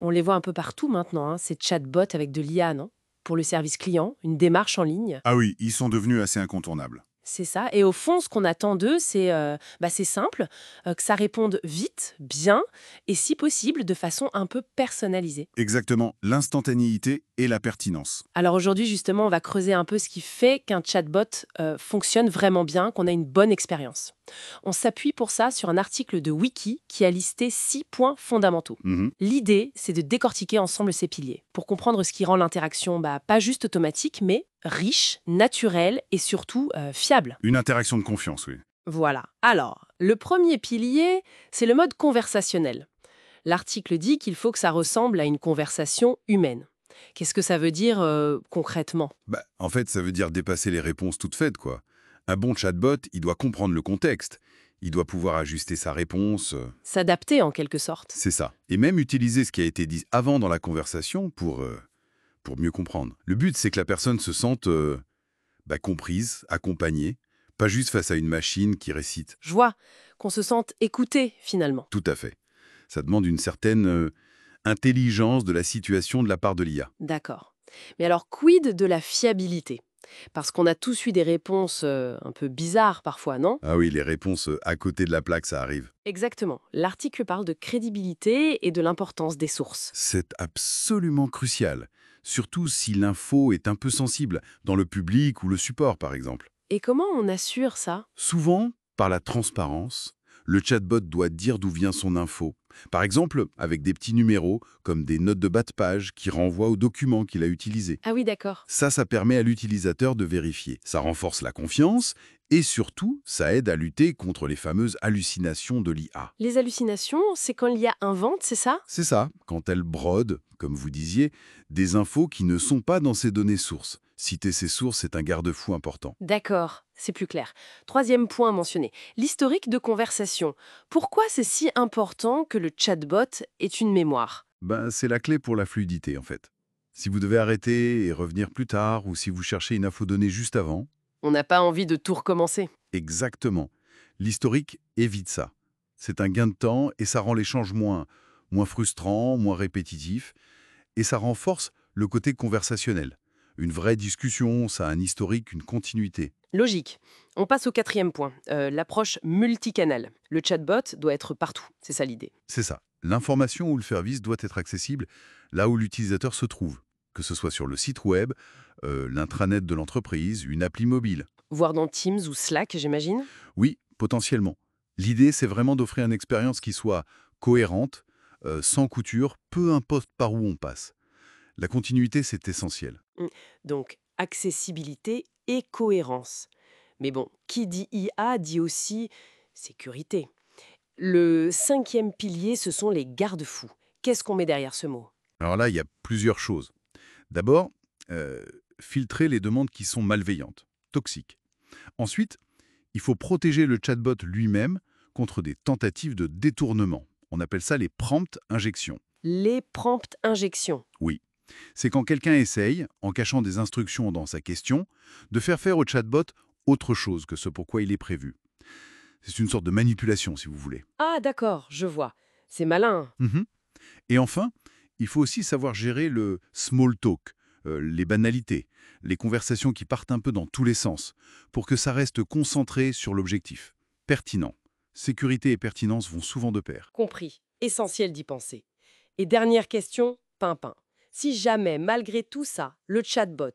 On les voit un peu partout maintenant, hein, ces chatbots avec de l'IA, non? Pour le service client, une démarche en ligne. Ah oui, ils sont devenus assez incontournables. C'est ça. Et au fond, ce qu'on attend d'eux, c'est simple, que ça réponde vite, bien, et si possible, de façon un peu personnalisée. Exactement, l'instantanéité et la pertinence. Alors aujourd'hui, justement, on va creuser un peu ce qui fait qu'un chatbot fonctionne vraiment bien, qu'on a une bonne expérience. On s'appuie pour ça sur un article de Wiki qui a listé 6 points fondamentaux. Mhm. L'idée, c'est de décortiquer ensemble ces piliers pour comprendre ce qui rend l'interaction pas juste automatique, mais riche, naturelle et surtout fiable. Une interaction de confiance, oui. Voilà. Alors, le premier pilier, c'est le mode conversationnel. L'article dit qu'il faut que ça ressemble à une conversation humaine. Qu'est-ce que ça veut dire concrètement? En fait, ça veut dire dépasser les réponses toutes faites, quoi. Un bon chatbot, il doit comprendre le contexte. Il doit pouvoir ajuster sa réponse. S'adapter en quelque sorte. C'est ça. Et même utiliser ce qui a été dit avant dans la conversation pour mieux comprendre. Le but, c'est que la personne se sente comprise, accompagnée, pas juste face à une machine qui récite. Je vois qu'on se sente écouté finalement. Tout à fait. Ça demande une certaine intelligence de la situation de la part de l'IA. D'accord. Mais alors, quid de la fiabilité? Parce qu'on a tous eu des réponses un peu bizarres parfois, non? Ah oui, les réponses à côté de la plaque, ça arrive. Exactement. L'article parle de crédibilité et de l'importance des sources. C'est absolument crucial, surtout si l'info est un peu sensible, dans le public ou le support par exemple. Et comment on assure ça? Souvent, par la transparence, le chatbot doit dire d'où vient son info. Par exemple, avec des petits numéros, comme des notes de bas de page qui renvoient au document qu'il a utilisé. Ah oui, d'accord. Ça permet à l'utilisateur de vérifier. Ça renforce la confiance et surtout, ça aide à lutter contre les fameuses hallucinations de l'IA. Les hallucinations, c'est quand l'IA invente, c'est ça? C'est ça, quand elle brode, comme vous disiez, des infos qui ne sont pas dans ses données sources. Citer ces sources est un garde-fou important. D'accord, c'est plus clair. Troisième point mentionné, l'historique de conversation. Pourquoi c'est si important que le chatbot ait une mémoire? C'est la clé pour la fluidité, en fait. Si vous devez arrêter et revenir plus tard, ou si vous cherchez une info donnée juste avant, On n'a pas envie de tout recommencer. exactement. L'historique évite ça. C'est un gain de temps et ça rend l'échange moins frustrant, moins répétitif, et ça renforce le côté conversationnel. Une vraie discussion, ça a un historique, une continuité. Logique. On passe au quatrième point, l'approche multicanal. Le chatbot doit être partout, c'est ça l'idée. C'est ça. L'information ou le service doit être accessible là où l'utilisateur se trouve, que ce soit sur le site web, l'intranet de l'entreprise, une appli mobile. Voire dans Teams ou Slack, j'imagine. Oui, potentiellement. L'idée, c'est vraiment d'offrir une expérience qui soit cohérente, sans couture, peu importe par où on passe. La continuité, c'est essentiel. Mm. Donc, accessibilité et cohérence. Mais bon, qui dit IA dit aussi sécurité. Le cinquième pilier, ce sont les garde-fous. Qu'est-ce qu'on met derrière ce mot? Alors là, il y a plusieurs choses. D'abord, euh, filtrer les demandes qui sont malveillantes, toxiques. Ensuite, il faut protéger le chatbot lui-même contre des tentatives de détournement. On appelle ça les prompt injections. Les prompt injections. Oui, c'est quand quelqu'un essaye, en cachant des instructions dans sa question, de faire au chatbot autre chose que ce pourquoi il est prévu. C'est une sorte de manipulation, si vous voulez. Ah d'accord, je vois. C'est malin. Mhm. Et enfin, il faut aussi savoir gérer le small talk, les banalités, les conversations qui partent un peu dans tous les sens, pour que ça reste concentré sur l'objectif. Pertinent. Sécurité et pertinence vont souvent de pair. Compris. Essentiel d'y penser. Et dernière question, Pimpin. Si jamais, malgré tout ça, le chatbot,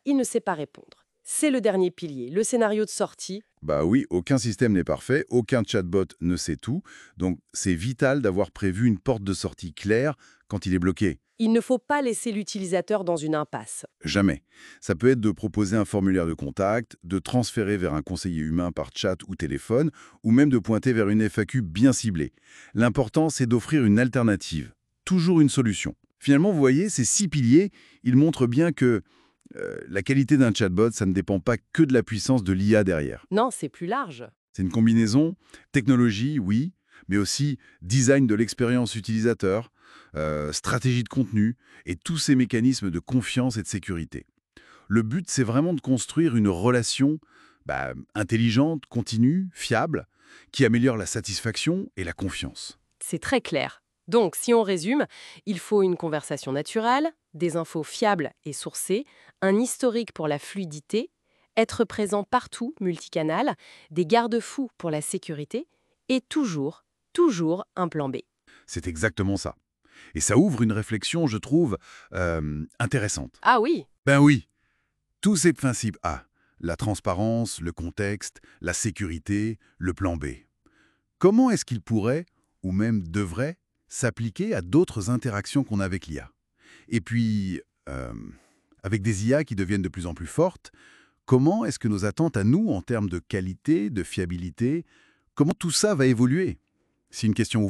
il ne sait pas répondre. C'est le dernier pilier, le scénario de sortie. Bah oui, aucun système n'est parfait, aucun chatbot ne sait tout, donc c'est vital d'avoir prévu une porte de sortie claire quand il est bloqué. Il ne faut pas laisser l'utilisateur dans une impasse. Jamais. Ça peut être de proposer un formulaire de contact, de transférer vers un conseiller humain par chat ou téléphone, ou même de pointer vers une FAQ bien ciblée. L'important, c'est d'offrir une alternative. Toujours une solution. Finalement, vous voyez, ces 6 piliers, ils montrent bien que la qualité d'un chatbot, ça ne dépend pas que de la puissance de l'IA derrière. Non, c'est plus large. C'est une combinaison, technologie, oui, mais aussi design de l'expérience utilisateur, stratégie de contenu et tous ces mécanismes de confiance et de sécurité. Le but, c'est vraiment de construire une relation intelligente, continue, fiable, qui améliore la satisfaction et la confiance. C'est très clair. Donc, si on résume, il faut une conversation naturelle, des infos fiables et sourcées, un historique pour la fluidité, être présent partout, multicanal, des garde-fous pour la sécurité et toujours un plan B. C'est exactement ça. Et ça ouvre une réflexion, je trouve, intéressante. Ah oui, Ben oui, tous ces principes A, la transparence, le contexte, la sécurité, le plan B. Comment est-ce qu'ils pourraient, ou même devraient, s'appliquer à d'autres interactions qu'on a avec l'IA? Et puis, euh, avec des IA qui deviennent de plus en plus fortes, comment est-ce que nos attentes à nous, en termes de qualité, de fiabilité, comment tout ça va évoluer? C'est une question ouverte.